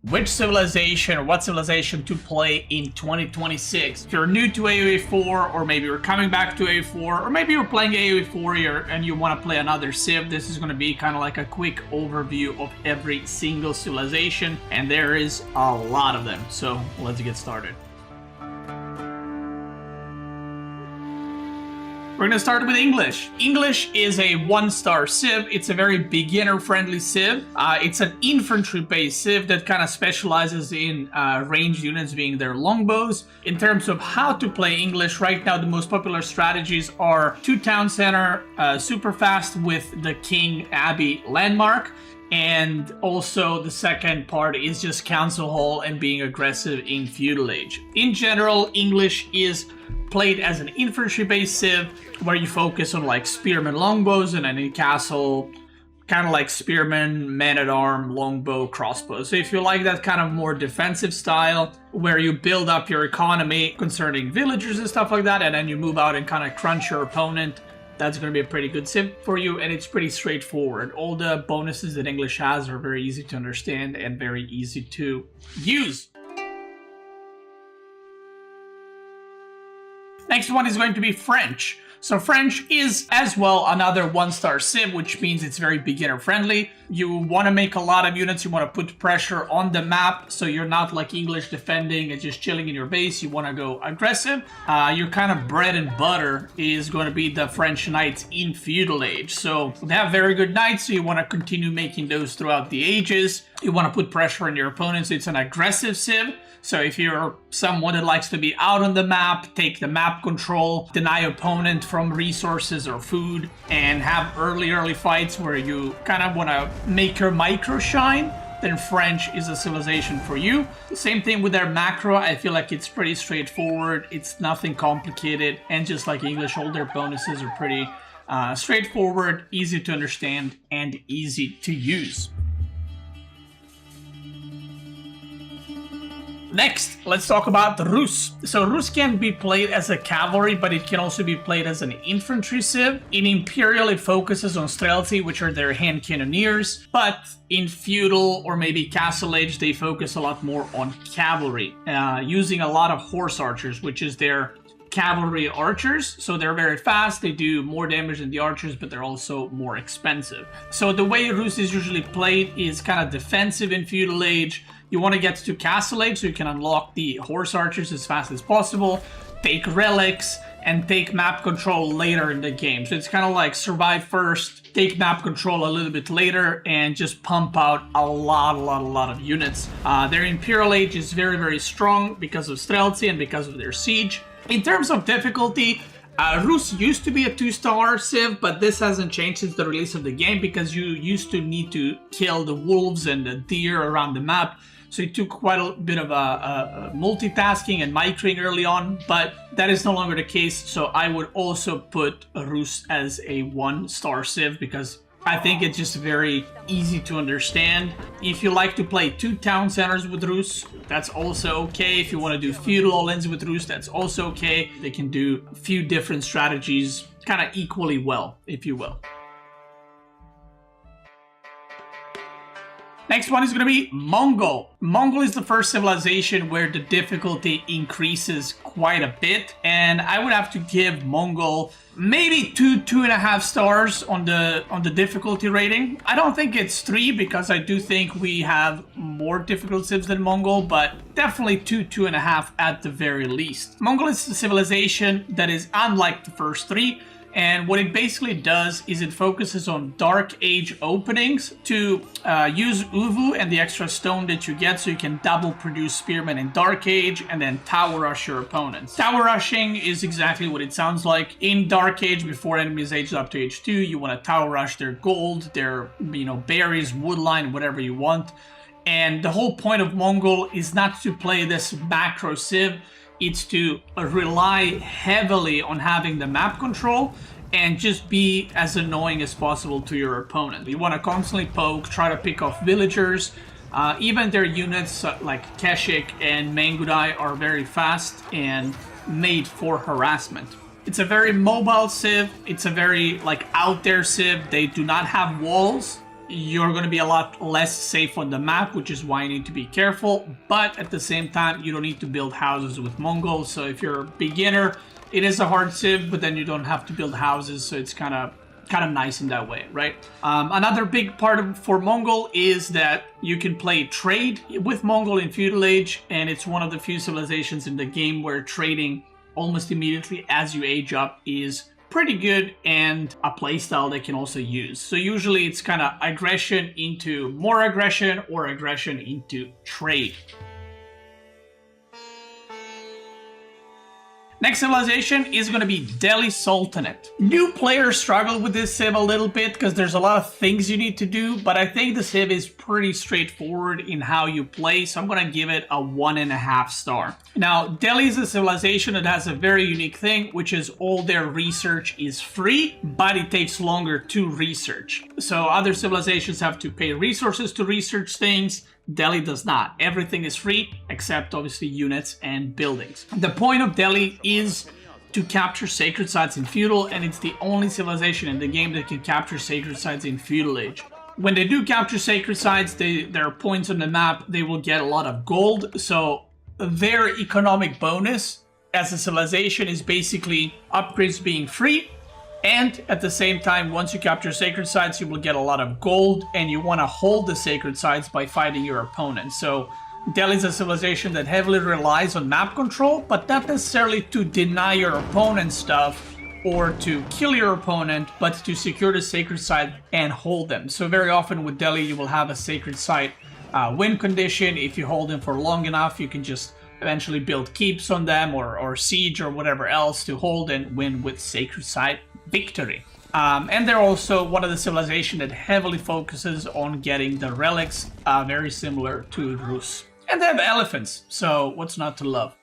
Which civilization or what civilization to play in 2026. If you're new to AoE 4, or maybe you're coming back to AoE 4, or maybe you're playing AoE 4 and you want to play another civ, this is going to be kind of like a quick overview of every single civilization, and there is a lot of them. So let's get started. We're going to start with English. English is a 1-star civ. It's a very beginner-friendly civ. It's an infantry-based civ that kind of specializes in ranged units, being their longbows. In terms of how to play English, right now the most popular strategies are 2 town center, super fast with the King Abbey landmark. And also the second part is just Council Hall and being aggressive in Feudal Age. In general, English is played as an infantry-based civ where you focus on like spearmen longbows, and then in castle, kind of like spearmen, man-at-arm, longbow, crossbow. So if you like that kind of more defensive style where you build up your economy concerning villagers and stuff like that, and then you move out and kind of crunch your opponent, that's going to be a pretty good civ for you, and it's pretty straightforward. All the bonuses that English has are very easy to understand and very easy to use. Next one is going to be French. So French is as well another 1-star civ, which means it's very beginner friendly. You want to make a lot of units, you want to put pressure on the map, so you're not like English defending and just chilling in your base. You want to go aggressive. Your kind of bread and butter is going to be the French knights in Feudal Age. So they have very good knights, so you want to continue making those throughout the ages. You want to put pressure on your opponents. It's an aggressive civ. So if you're someone that likes to be out on the map, take the map control, deny opponent from resources or food, and have early fights where you kind of want to make your micro shine, then French is a civilization for you. Same thing with their macro. I feel like it's pretty straightforward. It's nothing complicated. And just like English, all their bonuses are pretty straightforward, easy to understand, and easy to use. Next, let's talk about Rus. So Rus can be played as a cavalry, but it can also be played as an infantry civ. In Imperial, it focuses on Streltsy, which are their hand cannoneers, but in Feudal or maybe Castle Age, they focus a lot more on cavalry, using a lot of horse archers, which is their cavalry archers. So they're very fast, they do more damage than the archers, but they're also more expensive. So the way Rus is usually played is kind of defensive in Feudal Age. You want to get to Castle Age so you can unlock the horse archers as fast as possible, take relics, and take map control later in the game. So it's kind of like survive first, take map control a little bit later, and just pump out a lot of units. Their Imperial Age is very strong because of Streltsy and because of their siege. In terms of difficulty, Rus used to be a 2-star civ, but this hasn't changed since the release of the game because you used to need to kill the wolves and the deer around the map. So it took quite a bit of a multitasking and microing early on, but that is no longer the case. So I would also put Rus as a 1-star civ because I think it's just very easy to understand. If you like to play 2 town centers with Rus, that's also okay. If you want to do feudal all-ins with Rus, that's also okay. They can do a few different strategies kind of equally well, if you will. Next one is going to be Mongol. Mongol is the first civilization where the difficulty increases quite a bit, and I would have to give Mongol maybe 2.5 stars on the difficulty rating. I don't think it's 3 because I do think we have more difficult civs than Mongol, but definitely 2.5 at the very least. Mongol is a civilization that is unlike the first 3. And what it basically does is it focuses on Dark Age openings to use Uvu and the extra stone that you get so you can double produce Spearmen in Dark Age and then Tower Rush your opponents. Tower Rushing is exactly what it sounds like. In Dark Age, before enemies age up to Age 2, you want to Tower Rush their gold, their berries, woodline, whatever you want. And the whole point of Mongol is not to play this macro civ. It's to rely heavily on having the map control and just be as annoying as possible to your opponent. You want to constantly poke, try to pick off villagers. Even their units like Keshik and Mangudai are very fast and made for harassment. It's a very mobile civ. It's a very out there civ. They do not have walls. you're going to be a lot less safe on the map, which is why you need to be careful. But at the same time, you don't need to build houses with Mongols. So if you're a beginner, it is a hard civ, but then you don't have to build houses. So it's kind of nice in that way, right? Another big part for Mongol is that you can play trade with Mongol in Feudal Age, and it's one of the few civilizations in the game where trading almost immediately as you age up is pretty good and a playstyle they can also use. So usually it's kind of aggression into more aggression or aggression into trade. Next civilization is going to be Delhi Sultanate. New players struggle with this civ a little bit because there's a lot of things you need to do, but I think the civ is pretty straightforward in how you play, so I'm going to give it a 1.5 star. Now, Delhi is a civilization that has a very unique thing, which is all their research is free, but it takes longer to research. So other civilizations have to pay resources to research things. Delhi does not. Everything is free, except obviously units and buildings. The point of Delhi is to capture sacred sites in Feudal, and it's the only civilization in the game that can capture sacred sites in Feudal Age. When they do capture sacred sites, there are points on the map, they will get a lot of gold, so their economic bonus as a civilization is basically upgrades being free. And at the same time, once you capture sacred sites, you will get a lot of gold, and you want to hold the sacred sites by fighting your opponent. So Delhi is a civilization that heavily relies on map control, but not necessarily to deny your opponent stuff or to kill your opponent, but to secure the sacred site and hold them. So very often with Delhi, you will have a sacred site win condition. If you hold them for long enough, you can just eventually build keeps on them or siege or whatever else to hold and win with sacred site victory. And they're also one of the civilizations that heavily focuses on getting the relics, very similar to Rus. And they have elephants, so what's not to love?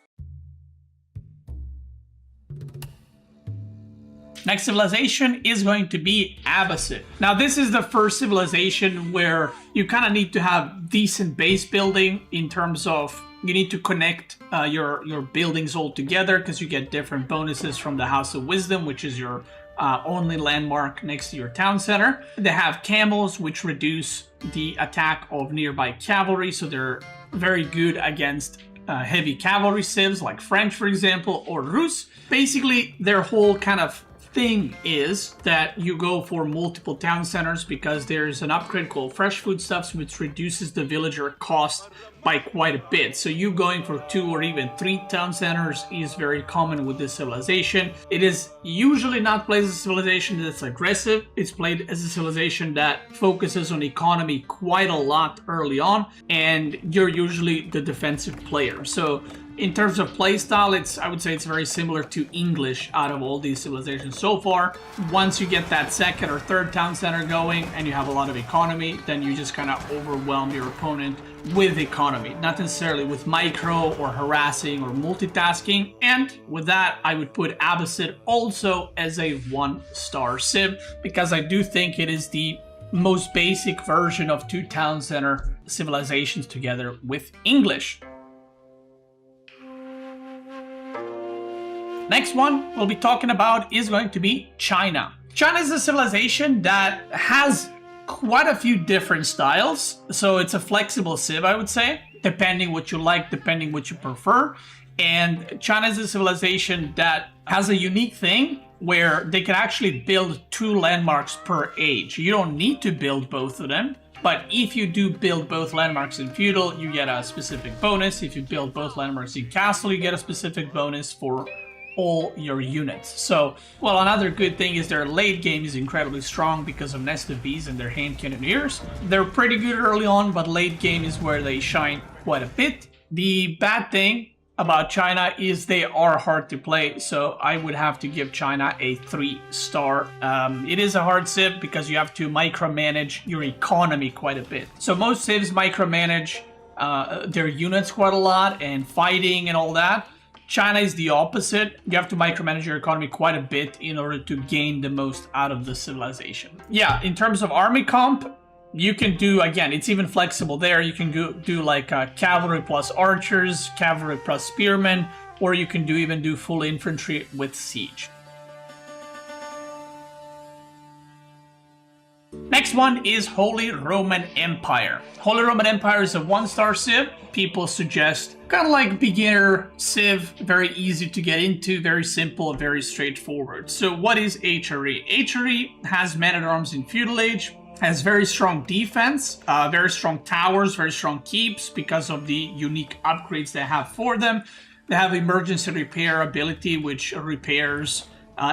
Next civilization is going to be Abbasid. Now this is the first civilization where you kind of need to have decent base building in terms of you need to connect your buildings all together because you get different bonuses from the House of Wisdom, which is your only landmark next to your town center. They have camels, which reduce the attack of nearby cavalry, so they're very good against heavy cavalry civs like French, for example, or Rus. Basically, their whole kind of thing is that you go for multiple town centers because there's an upgrade called Fresh Foodstuffs, which reduces the villager cost by quite a bit. So you going for 2 or even 3 town centers is very common with this civilization. It is usually not played as a civilization that's aggressive. It's played as a civilization that focuses on economy quite a lot early on, and you're usually the defensive player. So in terms of playstyle, I would say it's very similar to English out of all these civilizations so far. Once you get that second or third town center going and you have a lot of economy, then you just kind of overwhelm your opponent with economy, not necessarily with micro or harassing or multitasking. And with that, I would put Abbasid also as a 1-star civ because I do think it is the most basic version of 2 town center civilizations together with English. Next one we'll be talking about is going to be China. China is a civilization that has quite a few different styles, so it's a flexible civ, I would say, depending what you like, depending what you prefer. And China is a civilization that has a unique thing where they can actually build 2 landmarks per age. You don't need to build both of them, but if you do build both landmarks in Feudal, you get a specific bonus. If you build both landmarks in Castle, you get a specific bonus for all your units. So, well, another good thing is their late game is incredibly strong because of Nested Bees and their hand cannoneers. They're pretty good early on, but late game is where they shine quite a bit. The bad thing about China is they are hard to play, so I would have to give China a 3-star. It is a hard civ because you have to micromanage your economy quite a bit. So most civs micromanage their units quite a lot and fighting and all that. China is the opposite. You have to micromanage your economy quite a bit in order to gain the most out of the civilization. Yeah, in terms of army comp, you can do, again, it's even flexible there. You can do like cavalry plus archers, cavalry plus spearmen, or you can even do full infantry with siege. Next Next one is Holy Roman Empire. Holy Roman Empire is a 1-star civ. People suggest kind of like beginner civ, very easy to get into, very simple, very straightforward. So what is HRE? HRE has men-at-arms in Feudal Age, has very strong defense, very strong towers, very strong keeps because of the unique upgrades they have for them. They have emergency repair ability, which repairs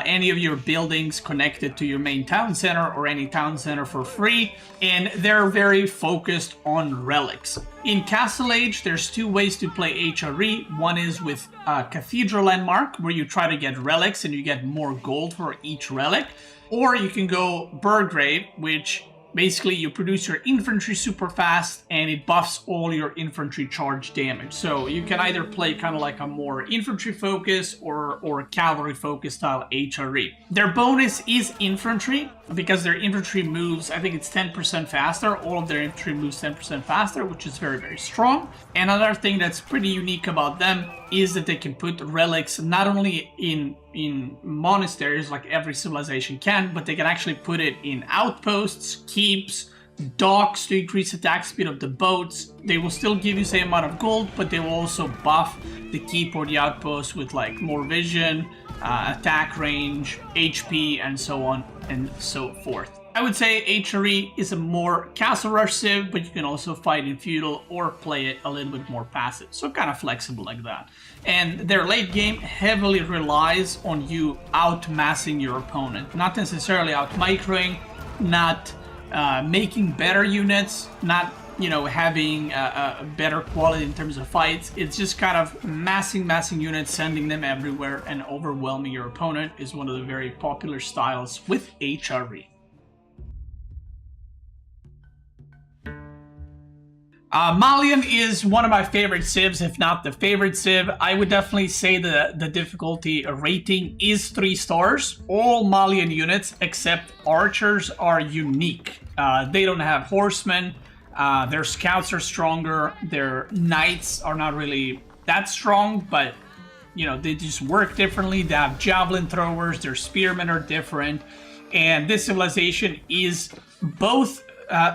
any of your buildings connected to your main town center or any town center for free, and they're very focused on relics. In Castle Age, there's 2 ways to play HRE. One is with Cathedral Landmark, where you try to get relics and you get more gold for each relic, or you can go Burgrave, which basically you produce your infantry super fast and it buffs all your infantry charge damage. So you can either play kind of like a more infantry focus or cavalry focus style HRE. Their bonus is infantry because their infantry moves, I think it's 10% faster. All of their infantry moves 10% faster, which is very, very strong. Another thing that's pretty unique about them is that they can put relics not only in monasteries like every civilization can, but they can actually put it in outposts, keeps, docks to increase attack speed of the boats. They will still give you the same amount of gold, but they will also buff the keep or the outpost with like more vision, attack range, HP, and so on and so forth. I would say HRE is a more castle rush civ, but you can also fight in feudal or play it a little bit more passive. So kind of flexible like that. And their late game heavily relies on you outmassing your opponent. Not necessarily out-microing, not making better units, not having a better quality in terms of fights. It's just kind of massing units, sending them everywhere, and overwhelming your opponent is one of the very popular styles with HRE. Malian is one of my favorite civs, if not the favorite civ. I would definitely say the difficulty rating is 3 stars. All Malian units except archers are unique. They don't have horsemen. Their scouts are stronger. Their knights are not really that strong, but they just work differently. They have javelin throwers. Their spearmen are different. And this civilization is both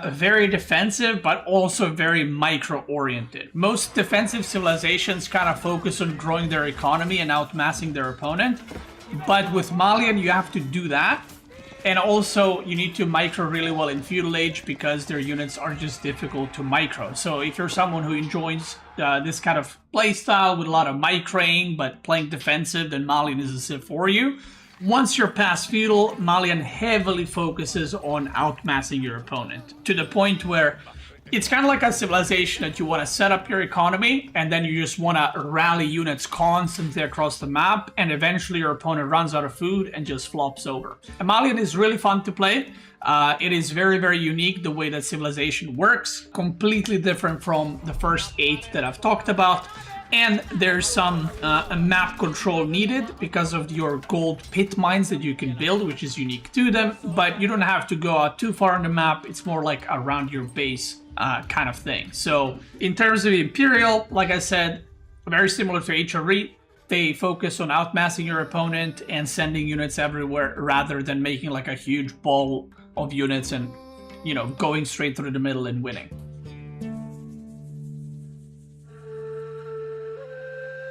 very defensive, but also very micro-oriented. Most defensive civilizations kind of focus on growing their economy and outmassing their opponent. But with Malian, you have to do that. And also, you need to micro really well in Feudal Age because their units are just difficult to micro. So if you're someone who enjoys this kind of playstyle with a lot of microing, but playing defensive, then Malian is a civ for you. Once you're past Feudal, Malian heavily focuses on outmassing your opponent to the point where it's kind of like a civilization that you want to set up your economy and then you just want to rally units constantly across the map, and eventually your opponent runs out of food and just flops over. And Malian is really fun to play. It is very, very unique the way that civilization works, completely different from the first 8 that I've talked about. And there's some map control needed because of your gold pit mines that you can build, which is unique to them. But you don't have to go out too far on the map. It's more like around your base kind of thing. So in terms of Imperial, like I said, very similar to HRE. They focus on outmassing your opponent and sending units everywhere rather than making like a huge ball of units and, going straight through the middle and winning.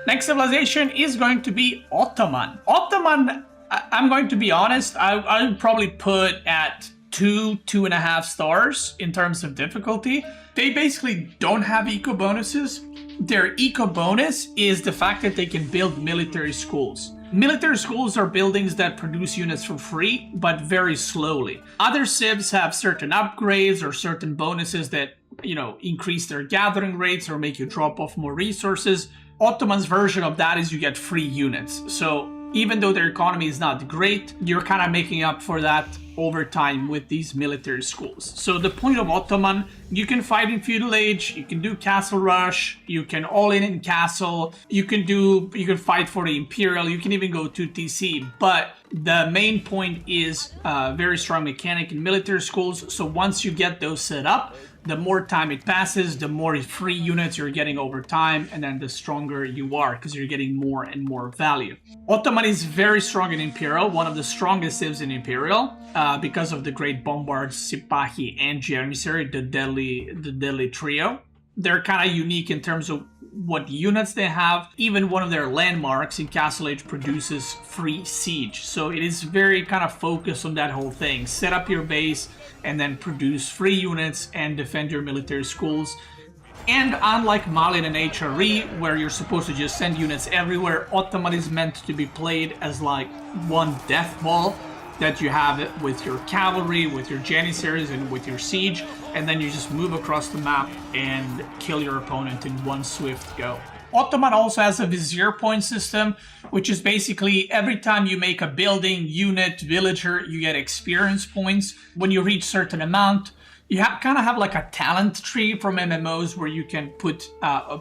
Next civilization is going to be Ottoman. Ottoman, I'm going to be honest, I would probably put at 2.5 stars in terms of difficulty. They basically don't have eco bonuses. Their eco bonus is the fact that they can build military schools. Military schools are buildings that produce units for free, but very slowly. Other civs have certain upgrades or certain bonuses that, increase their gathering rates or make you drop off more resources. Ottoman's version of that is you get free units. So even though their economy is not great, you're kind of making up for that over time with these military schools. So the point of Ottoman, you can fight in Feudal Age, you can do Castle Rush, you can all in Castle, you can fight for the Imperial, you can even go to TC, but the main point is very strong mechanic in military schools. So once you get those set up, The more time it passes, the more free units you're getting over time, and then the stronger you are because you're getting more and more value. Ottoman is very strong in Imperial, one of the strongest civs in Imperial, because of the Great Bombards, Sipahi, and Janissary, the deadly trio. They're kind of unique in terms of what units they have. Even one of their landmarks in Castle Age produces free siege. So it is very kind of focused on that whole thing. Set up your base and then produce free units and defend your military schools. And unlike Malin and HRE, where you're supposed to just send units everywhere, Ottoman is meant to be played as like one death ball that you have it with your cavalry, with your Janissaries, and with your siege, and then you just move across the map and kill your opponent in one swift go. Ottoman also has a Vizier point system, which is basically every time you make a building, unit, villager, you get experience points. When you reach certain amount, you kind of have like a talent tree from MMOs where you can put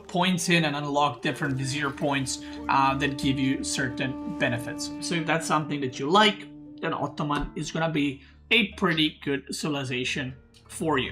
points in and unlock different Vizier points that give you certain benefits. So if that's something that you like, then Ottoman is going to be a pretty good civilization for you.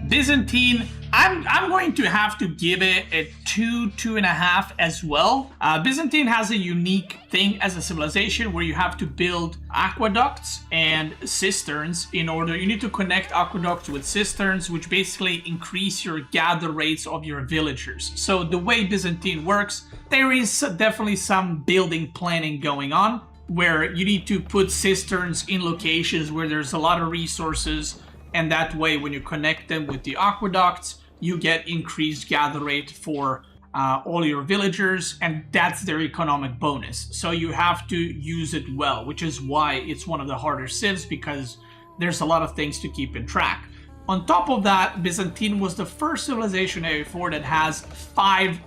Byzantine, I'm going to have to give it a 2.5 as well. Byzantine has a unique thing as a civilization where you have to build aqueducts and cisterns in order. You need to connect aqueducts with cisterns, which basically increase your gather rates of your villagers. So the way Byzantine works, there is definitely some building planning going on where you need to put cisterns in locations where there's a lot of resources. And that way, when you connect them with the aqueducts, you get increased gather rate for all your villagers, and that's their economic bonus. So you have to use it well, which is why it's one of the harder civs, because there's a lot of things to keep in track. On top of that, Byzantine was the first civilization in AoE4 that has 5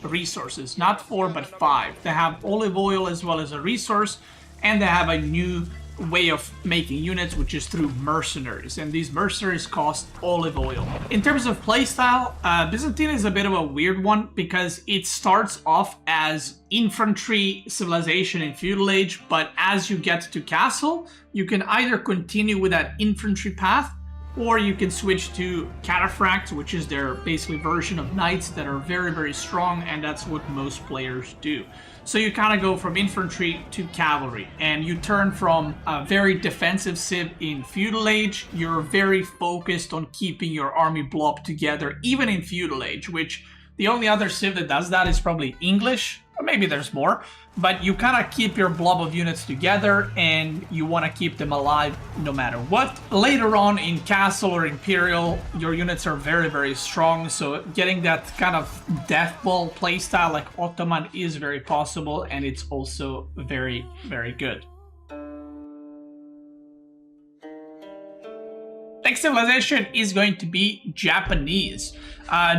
resources. Not 4, but 5. They have olive oil as well as a resource, and they have a new way of making units, which is through mercenaries, and these mercenaries cost olive oil. In terms of playstyle, Byzantine is a bit of a weird one because it starts off as infantry civilization in feudal age, but as you get to castle, you can either continue with that infantry path, or you can switch to cataphracts, which is their basically version of knights that are very, very strong, and that's what most players do. So you kind of go from infantry to cavalry, and you turn from a very defensive civ in feudal age. You're very focused on keeping your army blob together, even in feudal age, which the only other civ that does that is probably English, or maybe there's more, but you kind of keep your blob of units together and you want to keep them alive no matter what. Later on in Castle or Imperial, your units are very, very strong, so getting that kind of death ball playstyle like Ottoman is very possible, and it's also very, very good. Next civilization is going to be Japanese.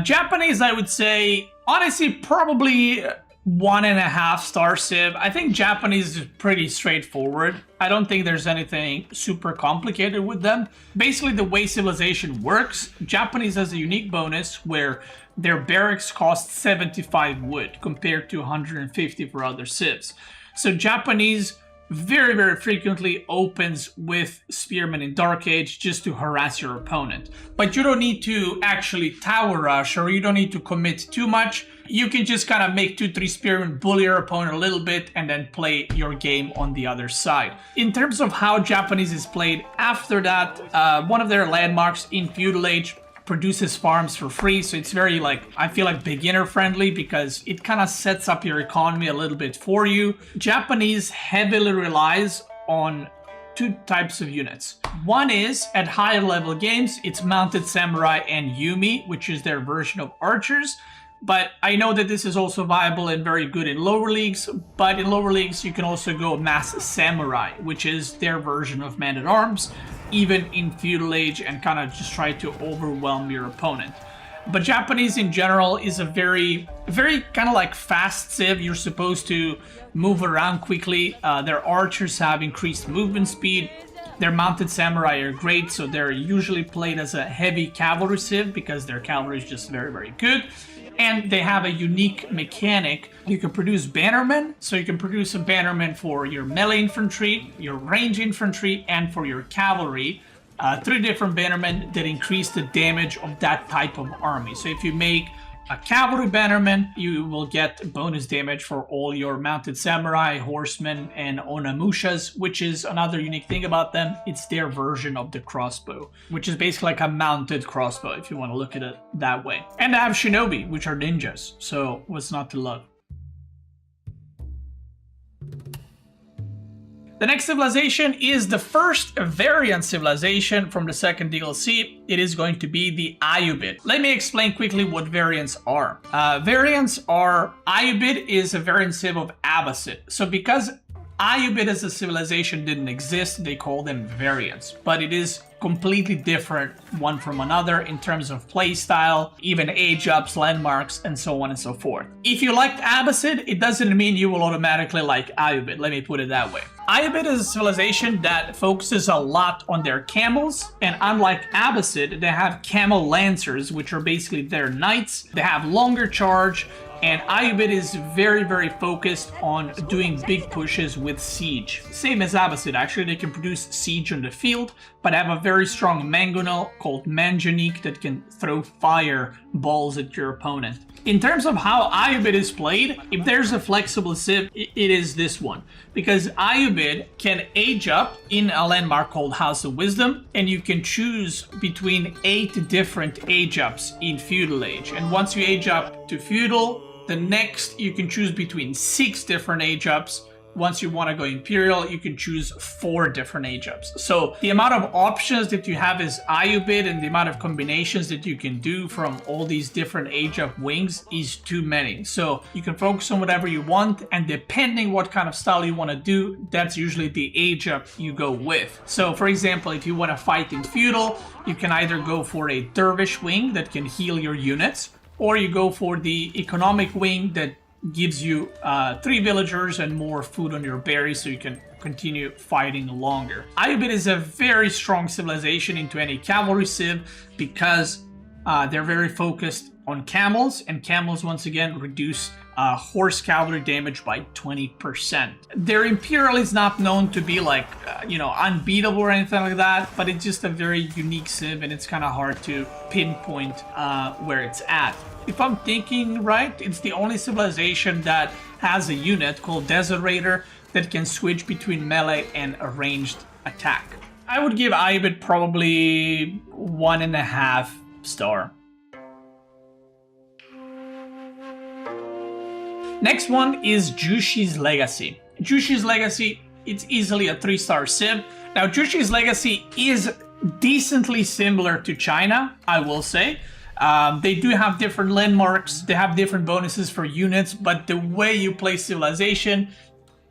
Japanese, I would say, honestly, probably 1.5 star civ. I think Japanese is pretty straightforward. I don't think there's anything super complicated with them. Basically, the way civilization works, Japanese has a unique bonus where their barracks cost 75 wood compared to 150 for other civs. So Japanese very, very frequently opens with Spearmen in Dark Age just to harass your opponent. But you don't need to actually tower rush, or you don't need to commit too much. You can just kind of make 2-3 Spearmen, bully your opponent a little bit, and then play your game on the other side. In terms of how Japanese is played after that, one of their landmarks in feudal age produces farms for free, so it's very, like, I feel like beginner friendly because it kind of sets up your economy a little bit for you. Japanese heavily relies on 2 types of units. One is, at higher level games, it's Mounted Samurai and Yumi, which is their version of archers. But I know that this is also viable and very good in lower leagues, but in lower leagues you can also go Mass Samurai, which is their version of Man-at-Arms, even in feudal age, and kind of just try to overwhelm your opponent. But Japanese in general is a very kind of like fast civ. You're supposed to move around quickly. Their archers have increased movement speed. Their mounted samurai are great, so they're usually played as a heavy cavalry civ because their cavalry is just very, very good. And they have a unique mechanic. You can produce bannermen, so you can produce a bannerman for your melee infantry, your range infantry, and for your cavalry. 3 different bannermen that increase the damage of that type of army. So if you make a cavalry bannerman, you will get bonus damage for all your mounted samurai, horsemen, and onamushas, which is another unique thing about them. It's their version of the crossbow, which is basically like a mounted crossbow, if you want to look at it that way. And they have shinobi, which are ninjas, so what's not to love? The next civilization is the first variant civilization from the second DLC. It is going to be the Ayyubid. Let me explain quickly what variants are. Ayyubid is a variant civ of Abbasid. So because Ayyubid as a civilization didn't exist, they call them variants. But it is completely different one from another in terms of playstyle, even age-ups, landmarks, and so on and so forth. If you liked Abbasid, it doesn't mean you will automatically like Ayyubid. Let me put it that way. Ayyubid is a civilization that focuses a lot on their camels, and unlike Abbasid, they have camel lancers, which are basically their knights. They have longer charge, and Ayyubid is very, very focused on doing big pushes with siege. Same as Abbasid, actually. They can produce siege on the field, but have a very strong mangonel called Manjanique that can throw fire balls at your opponent. In terms of how Ayyubid is played, if there's a flexible civ, it is this one. Because Ayyubid can age up in a landmark called House of Wisdom, and you can choose between 8 different age ups in Feudal Age. And once you age up to Feudal, the next you can choose between 6 different age ups. Once you want to go Imperial, you can choose 4 different age-ups. So the amount of options that you have is Ayyubid, and the amount of combinations that you can do from all these different age-up wings is too many. So you can focus on whatever you want, and depending what kind of style you want to do, that's usually the age-up you go with. So for example, if you want to fight in Feudal, you can either go for a Dervish wing that can heal your units, or you go for the economic wing that gives you 3 villagers and more food on your berries so you can continue fighting longer. Ayyubid is a very strong civilization into any cavalry civ because they're very focused on camels, and camels once again reduce horse cavalry damage by 20%. Their Imperial is not known to be like, unbeatable or anything like that, but it's just a very unique civ, and it's kind of hard to pinpoint where it's at. If I'm thinking right, it's the only civilization that has a unit called Desert Raider that can switch between melee and a ranged attack. I would give Ayyubid probably 1.5 star. Next one is Jushi's Legacy. Jushi's Legacy, it's easily a 3-star civ. Now, Jushi's Legacy is decently similar to China, I will say. They do have different landmarks, they have different bonuses for units, but the way you play Civilization,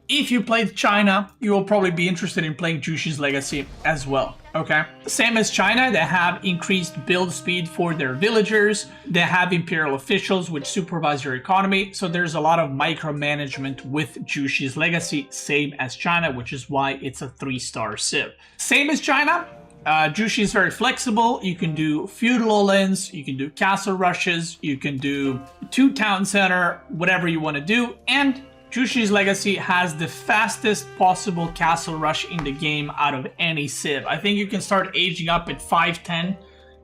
if you played China, you will probably be interested in playing Jushi's Legacy as well, okay? Same as China, they have increased build speed for their villagers, they have imperial officials which supervise your economy, so there's a lot of micromanagement with Jushi's Legacy, same as China, which is why it's a 3-star civ. Same as China, Jushi is very flexible. You can do feudal all-ins, you can do castle rushes, you can do 2 town center, whatever you want to do, and Jushi's Legacy has the fastest possible castle rush in the game out of any civ. I think you can start aging up at 510,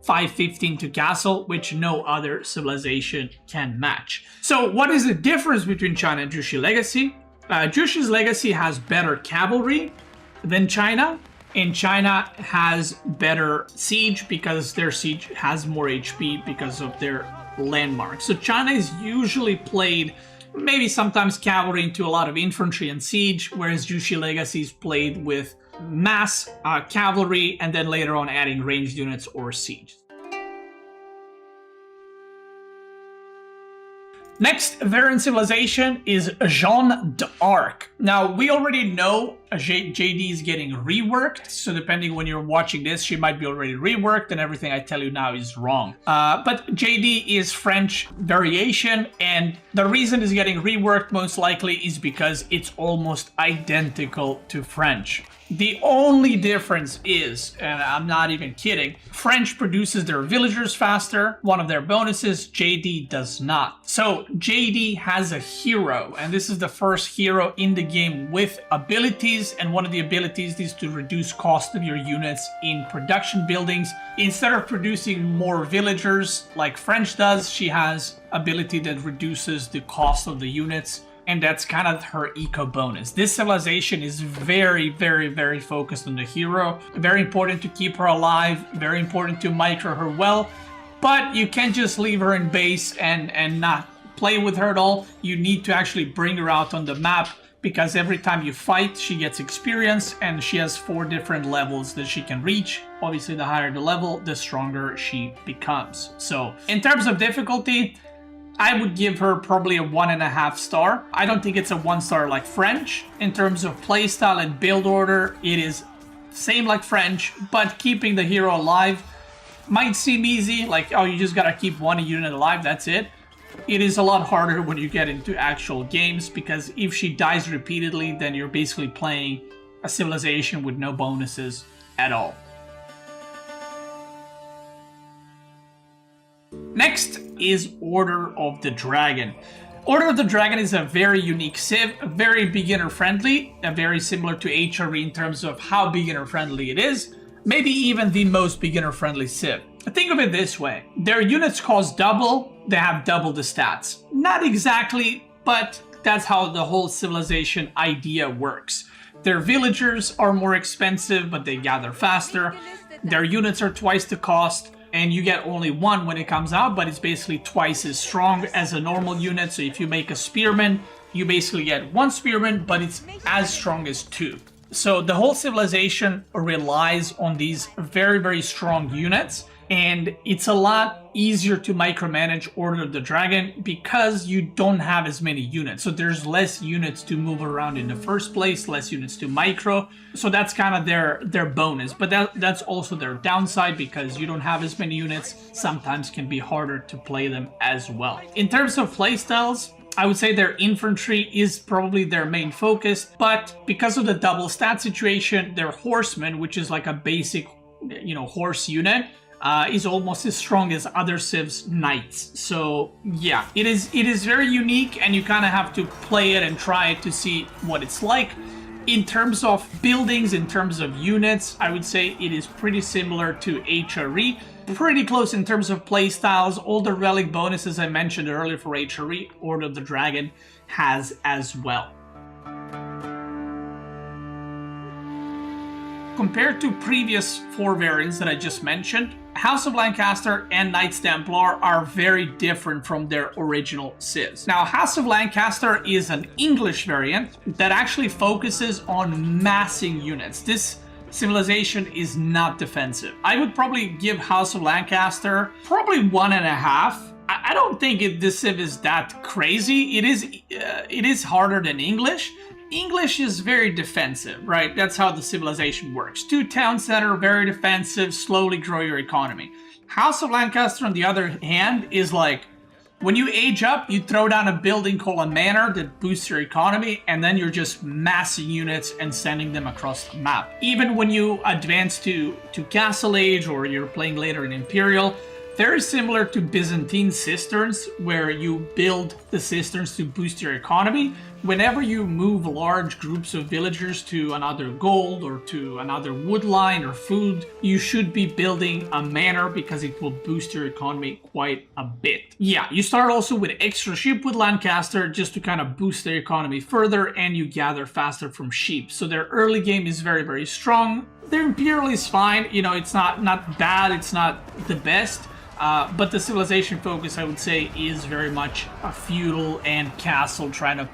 515 to castle, which no other civilization can match. So what is the difference between China and Jushi Legacy? Jushi's Legacy has better cavalry than China, and China has better siege because their siege has more HP because of their landmarks. So China is usually played maybe sometimes cavalry into a lot of infantry and siege, whereas Jushi Legacy is played with mass cavalry and then later on adding ranged units or siege. Next variant civilization is Jeanne d'Arc. Now, we already know JD is getting reworked, so depending when you're watching this, she might be already reworked, and everything I tell you now is wrong. But JD is French variation, and the reason it's getting reworked most likely is because it's almost identical to French. The only difference is, and I'm not even kidding, French produces their villagers faster, one of their bonuses, JD does not. So JD has a hero, and this is the first hero in the game with abilities, and one of the abilities is to reduce cost of your units in production buildings. Instead of producing more villagers like French does, she has ability that reduces the cost of the units. And that's kind of her eco bonus. This civilization is very, very, very focused on the hero. Very important to keep her alive. Very important to micro her well. But you can't just leave her in base and not play with her at all. You need to actually bring her out on the map, because every time you fight, she gets experience, and she has 4 different levels that she can reach. Obviously, the higher the level, the stronger she becomes. So in terms of difficulty, I would give her probably a 1.5 star. I don't think it's a 1 star like French. In terms of playstyle and build order, it is same like French, but keeping the hero alive might seem easy, like, oh, you just gotta keep one unit alive, that's it. It is a lot harder when you get into actual games, because if she dies repeatedly, then you're basically playing a civilization with no bonuses at all. Next is Order of the Dragon. Order of the Dragon is a very unique civ, very beginner friendly, very similar to HRE in terms of how beginner friendly it is, maybe even the most beginner friendly civ. Think of it this way, their units cost double, they have double the stats. Not exactly, but that's how the whole civilization idea works. Their villagers are more expensive, but they gather faster. Their units are twice the cost, and you get only 1 when it comes out, but it's basically twice as strong as a normal unit. So if you make a spearman, you basically get 1 spearman, but it's as strong as 2. So the whole civilization relies on these very, very strong units, and it's a lot easier to micromanage Order of the Dragon because you don't have as many units. So there's less units to move around in the first place, less units to micro. So that's kind of their bonus, but that's also their downside, because you don't have as many units, sometimes can be harder to play them as well. In terms of playstyles, I would say their infantry is probably their main focus, but because of the double stat situation, their horsemen, which is like a basic, horse unit, is almost as strong as other civs' knights. So yeah, it is very unique, and you kind of have to play it and try it to see what it's like. In terms of buildings, in terms of units, I would say it is pretty similar to HRE. Pretty close in terms of playstyles. All the relic bonuses I mentioned earlier for HRE, Order of the Dragon has as well. Compared to previous 4 variants that I just mentioned, House of Lancaster and Knights Templar are very different from their original civs. Now, House of Lancaster is an English variant that actually focuses on massing units. This civilization is not defensive. I would probably give House of Lancaster probably 1.5. I don't think this civ is that crazy. It is harder than English. English is very defensive, right? That's how the civilization works. 2 town center, very defensive, slowly grow your economy. House of Lancaster, on the other hand, is like, when you age up, you throw down a building called a manor that boosts your economy, and then you're just massing units and sending them across the map. Even when you advance to Castle Age, or you're playing later in Imperial, very similar to Byzantine cisterns, where you build the cisterns to boost your economy. Whenever you move large groups of villagers to another gold or to another wood line or food, you should be building a manor, because it will boost your economy quite a bit. Yeah, you start also with extra sheep with Lancaster just to kind of boost their economy further, and you gather faster from sheep. So their early game is very, very strong. Their Imperial is fine, it's not bad, it's not the best. But the civilization focus, I would say, is very much a feudal and castle, trying to,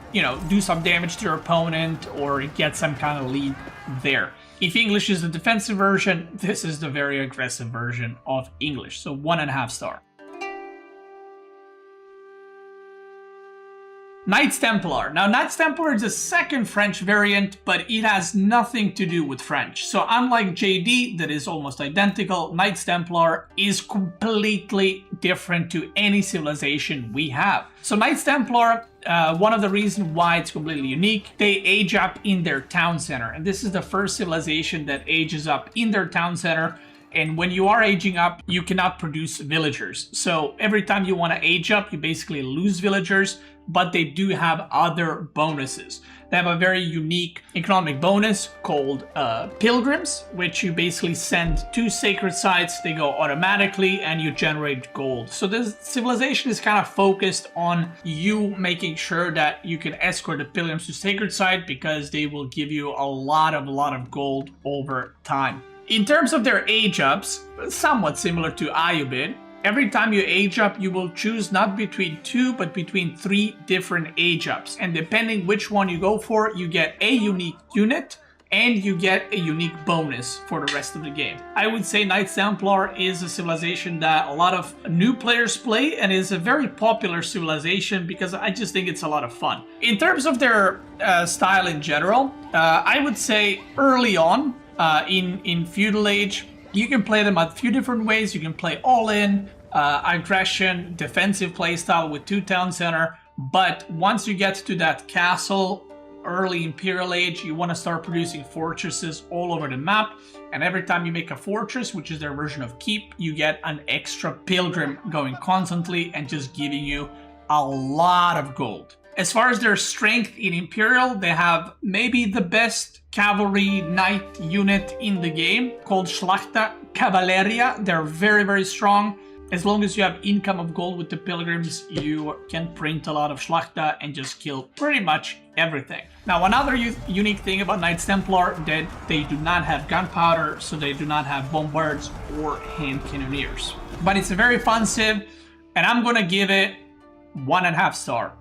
do some damage to your opponent or get some kind of lead there. If English is the defensive version, this is the very aggressive version of English, so 1.5 star. Knights Templar. Now, Knights Templar is a second French variant, but it has nothing to do with French. So unlike JD, that is almost identical, Knights Templar is completely different to any civilization we have. So Knights Templar, one of the reasons why it's completely unique, they age up in their town center. And this is the first civilization that ages up in their town center. And when you are aging up, you cannot produce villagers. So every time you want to age up, you basically lose villagers, but they do have other bonuses. They have a very unique economic bonus called Pilgrims, which you basically send to sacred sites, they go automatically, and you generate gold. So this civilization is kind of focused on you making sure that you can escort the pilgrims to sacred site, because they will give you a lot of gold over time. In terms of their age ups, somewhat similar to Ayyubid, every time you age up, you will choose not between 2, but between 3 different age ups. And depending which one you go for, you get a unique unit and you get a unique bonus for the rest of the game. I would say Knights Templar is a civilization that a lot of new players play and is a very popular civilization because I just think it's a lot of fun. In terms of their style in general, I would say early on, in Feudal Age, you can play them a few different ways. You can play all-in, aggression, defensive playstyle with 2 town center. But once you get to that castle, early Imperial Age, you want to start producing fortresses all over the map. And every time you make a fortress, which is their version of keep, you get an extra pilgrim going constantly and just giving you a lot of gold. As far as their strength in Imperial, they have maybe the best cavalry knight unit in the game called Schlachta Cavalleria. They're very strong. As long as you have income of gold with the pilgrims, you can print a lot of Schlachta and just kill pretty much everything. Now, another unique thing about Knights Templar, that they do not have gunpowder, so they do not have bombards or hand cannoneers. But it's a very fun civ, and I'm gonna give it 1.5 star.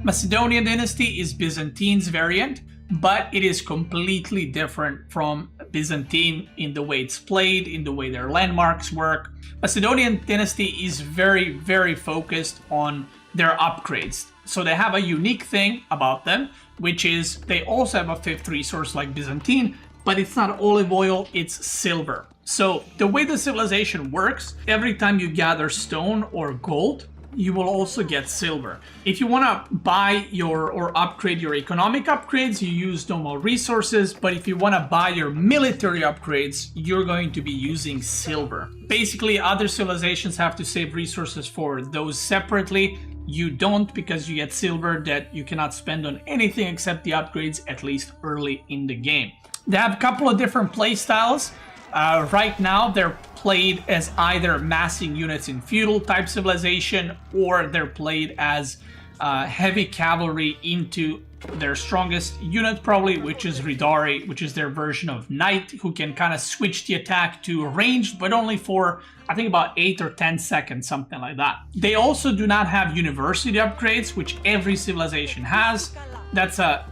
Macedonian Dynasty is Byzantine's variant, but it is completely different from Byzantine in the way it's played, in the way their landmarks work. Macedonian Dynasty is very focused on their upgrades. So they have a unique thing about them, which is they also have a 5th resource like Byzantine, but it's not olive oil, it's silver. So the way the civilization works, every time you gather stone or gold, you will also get silver. If you want to buy or upgrade your economic upgrades, you use normal resources, but if you want to buy your military upgrades, you're going to be using silver. Basically, other civilizations have to save resources for those separately. You don't, because you get silver that you cannot spend on anything except the upgrades, at least early in the game. They have a couple of different play styles. Right now, they're played as either massing units in feudal type civilization, or they're played as heavy cavalry into their strongest unit probably, which is Ridari, which is their version of knight, who can kind of switch the attack to ranged, but only for I think about 8 or 10 seconds, something like that. They also do not have university upgrades, which every civilization has. That's a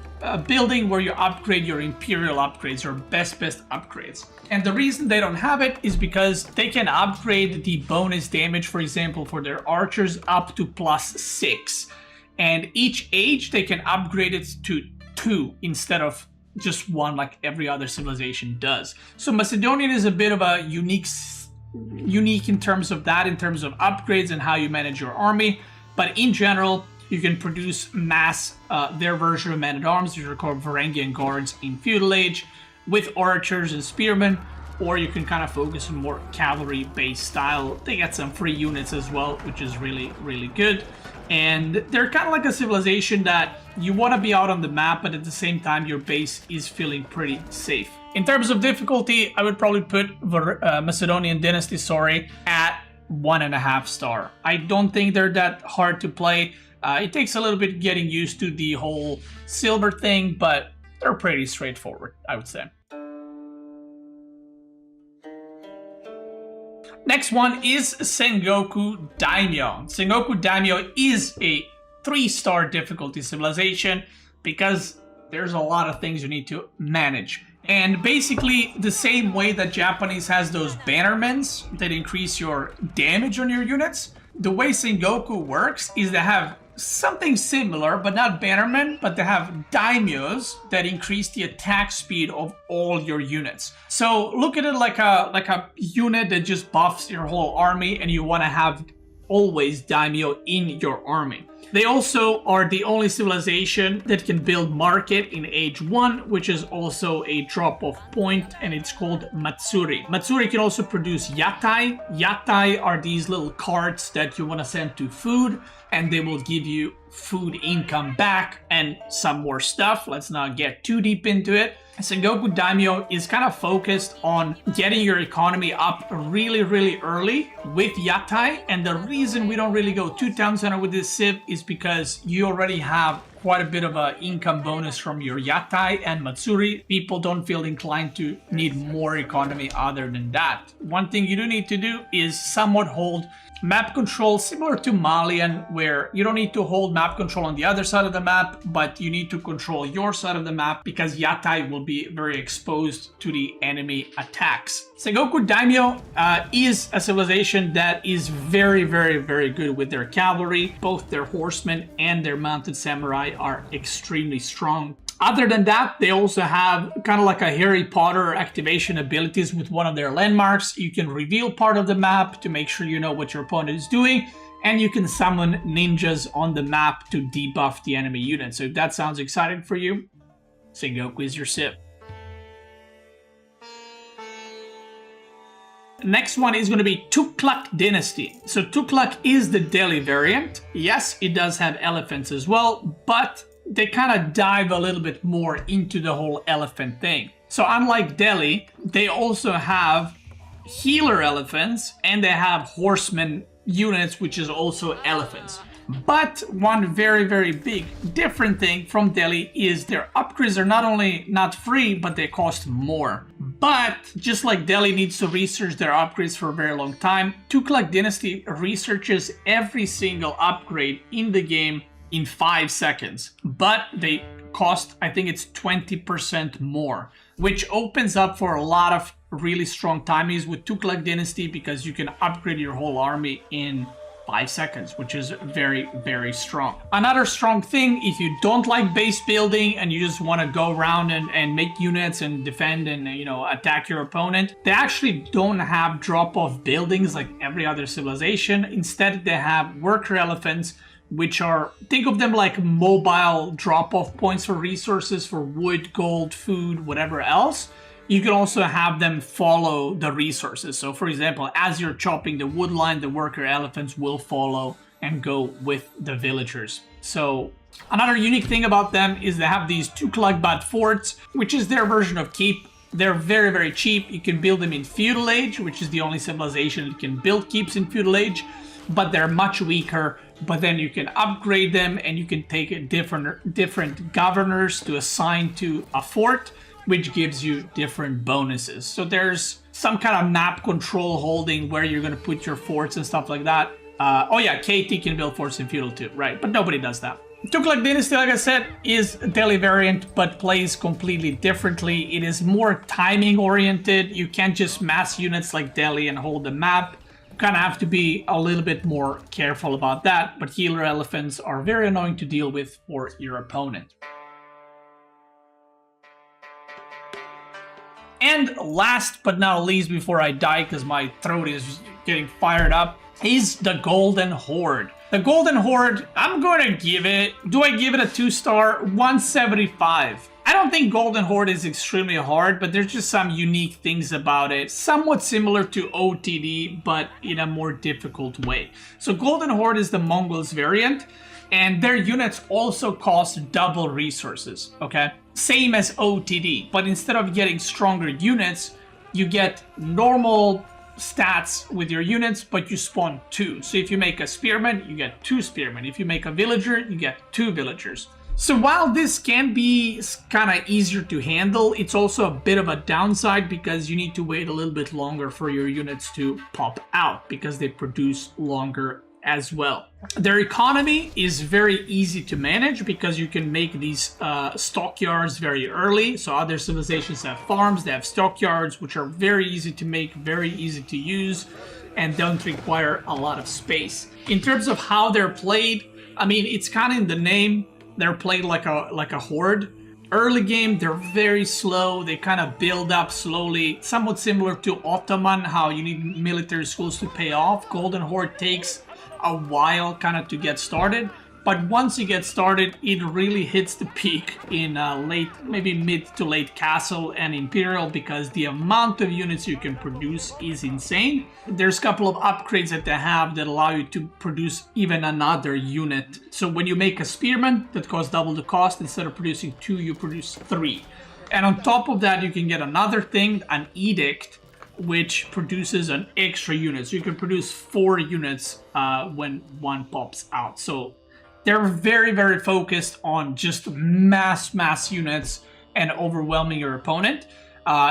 building where you upgrade your imperial upgrades, your best upgrades. And the reason they don't have it is because they can upgrade the bonus damage, for example, for their archers up to +6. And each age they can upgrade it to 2 instead of just 1 like every other civilization does. So Macedonian is a bit of a unique in terms of that, in terms of upgrades and how you manage your army. But in general, you can produce mass their version of men-at-arms, which are called Varangian Guards in Feudal Age, with archers and spearmen, or you can kind of focus on more cavalry-based style. They get some free units as well, which is really good. And they're kind of like a civilization that you want to be out on the map, but at the same time, your base is feeling pretty safe. In terms of difficulty, I would probably put Macedonian Dynasty, at 1.5 star. I don't think they're that hard to play. It takes a little bit getting used to the whole silver thing, but they're pretty straightforward, I would say. Next one is Sengoku Daimyo. Sengoku Daimyo is a 3-star difficulty civilization because there's a lot of things you need to manage. And basically the same way that Japanese has those bannerments that increase your damage on your units, the way Sengoku works is they have something similar, but not bannermen, but they have daimyos that increase the attack speed of all your units. So look at it like a unit that just buffs your whole army, and you want to have always daimyo in your army. They also are the only civilization that can build market in age 1, which is also a drop-off point, and it's called Matsuri. Matsuri can also produce yatai. Yatai are these little carts that you want to send to food, and they will give you food income back and some more stuff. Let's not get too deep into it. Sengoku Daimyo is kind of focused on getting your economy up really, really early with yatai, and the reason we don't really go too town center with this civ is because you already have quite a bit of an income bonus from your yatai and matsuri. People don't feel inclined to need more economy other than that. One thing you do need to do is somewhat hold map control, similar to Malian, where you don't need to hold map control on the other side of the map, but you need to control your side of the map because yatai will be very exposed to the enemy attacks. Sengoku Daimyo is a civilization that is very, very, very good with their cavalry. Both their horsemen and their mounted samurai are extremely strong. Other than that, they also have kind of like a Harry Potter activation abilities with one of their landmarks. You can reveal part of the map to make sure you know what your opponent is doing, and you can summon ninjas on the map to debuff the enemy unit. So if that sounds exciting for you, Sengoku is your civ. Next one is going to be Tuklak Dynasty. So Tuklak is the Delhi variant. Yes, it does have elephants as well, but they kind of dive a little bit more into the whole elephant thing. So unlike Delhi, they also have healer elephants and they have horsemen units, which is also elephants. But one very, very big different thing from Delhi is their upgrades are not only not free, but they cost more. But just like Delhi needs to research their upgrades for a very long time, Tuklak Dynasty researches every single upgrade in the game in 5 seconds, but they cost, I think it's 20% more, which opens up for a lot of really strong timings with Tuklak Dynasty because you can upgrade your whole army in 5 seconds, which is very, very strong. Another strong thing, if you don't like base building and you just want to go around and make units and defend and, you know, attack your opponent, they actually don't have drop-off buildings like every other civilization. Instead, they have worker elephants, which are, think of them like mobile drop-off points for resources for wood, gold, food, whatever else. You can also have them follow the resources. So for example, as you're chopping the wood line, the worker elephants will follow and go with the villagers. So another unique thing about them is they have these Tuklak forts, which is their version of keep. They're very, very cheap. You can build them in feudal age, which is the only civilization that can build keeps in feudal age, but they're much weaker. But then you can upgrade them and you can take different governors to assign to a fort, which gives you different bonuses. So there's some kind of map control holding where you're going to put your forts and stuff like that. Oh yeah, KT can build forts in feudal too, right? But nobody does that. Tuklak Dynasty, like I said, is a Delhi variant, but plays completely differently. It is more timing oriented. You can't just mass units like Delhi and hold the map. Kind of have to be a little bit more careful about that, but healer elephants are very annoying to deal with for your opponent. And last but not least, before I die, because my throat is getting fired up, is the Golden Horde. The Golden Horde, I'm going to give it, do I give it a 2-star? 175. I don't think Golden Horde is extremely hard, but there's just some unique things about it. Somewhat similar to OTD, but in a more difficult way. So Golden Horde is the Mongols variant, and their units also cost double resources, okay? Same as OTD, but instead of getting stronger units, you get normal stats with your units, but you spawn 2. So if you make a spearman, you get 2 spearmen. If you make a villager, you get 2 villagers. So while this can be kind of easier to handle, it's also a bit of a downside because you need to wait a little bit longer for your units to pop out because they produce longer as well. Their economy is very easy to manage because you can make these stockyards very early. So other civilizations have farms, they have stockyards, which are very easy to make, very easy to use, and don't require a lot of space. In terms of how they're played, I mean, it's kind of in the name. They're played like a horde. Early game, they're very slow. They kind of build up slowly, somewhat similar to Ottoman, how you need military schools to pay off. Golden Horde takes a while kind of to get started, but once you get started, it really hits the peak in maybe mid to late Castle and Imperial, because the amount of units you can produce is insane. There's a couple of upgrades that they have that allow you to produce even another unit. So when you make a Spearman that costs double the cost, instead of producing 2, you produce 3. And on top of that, you can get another thing, an Edict, which produces an extra unit. So you can produce 4 units when one pops out. So they're very, very focused on just mass units and overwhelming your opponent.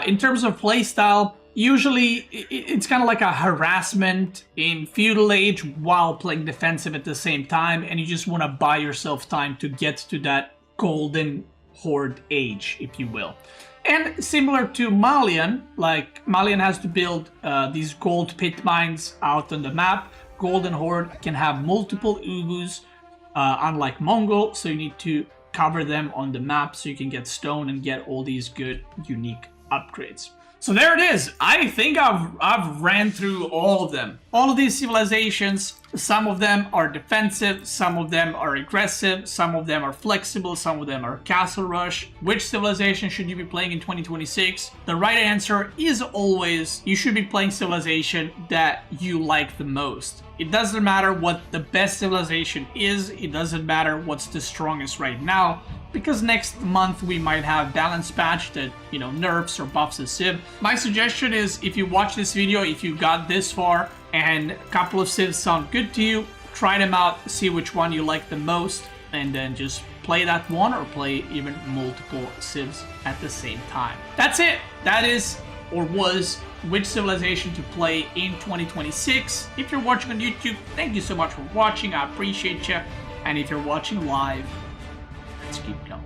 In terms of playstyle, usually it's kind of like a harassment in feudal age while playing defensive at the same time, and you just want to buy yourself time to get to that golden horde age, if you will. And similar to Malian, like Malian has to build these gold pit mines out on the map. Golden Horde can have multiple Ubus, unlike Mongol, so you need to cover them on the map so you can get stone and get all these good, unique upgrades. So there it is. I think I've ran through all of them. All of these civilizations, some of them are defensive, some of them are aggressive, some of them are flexible, some of them are castle rush. Which civilization should you be playing in 2026? The right answer is always you should be playing civilization that you like the most. It doesn't matter what the best civilization is, it doesn't matter what's the strongest right now, because next month we might have balance patch that, you know, nerfs or buffs a civ. My suggestion is, if you watch this video, if you got this far and a couple of civs sound good to you, try them out, see which one you like the most, and then just play that one or play even multiple civs at the same time. That's it. That is, or was, which civilization to play in 2026. If you're watching on YouTube, thank you so much for watching. I appreciate you. And if you're watching live, let's keep going.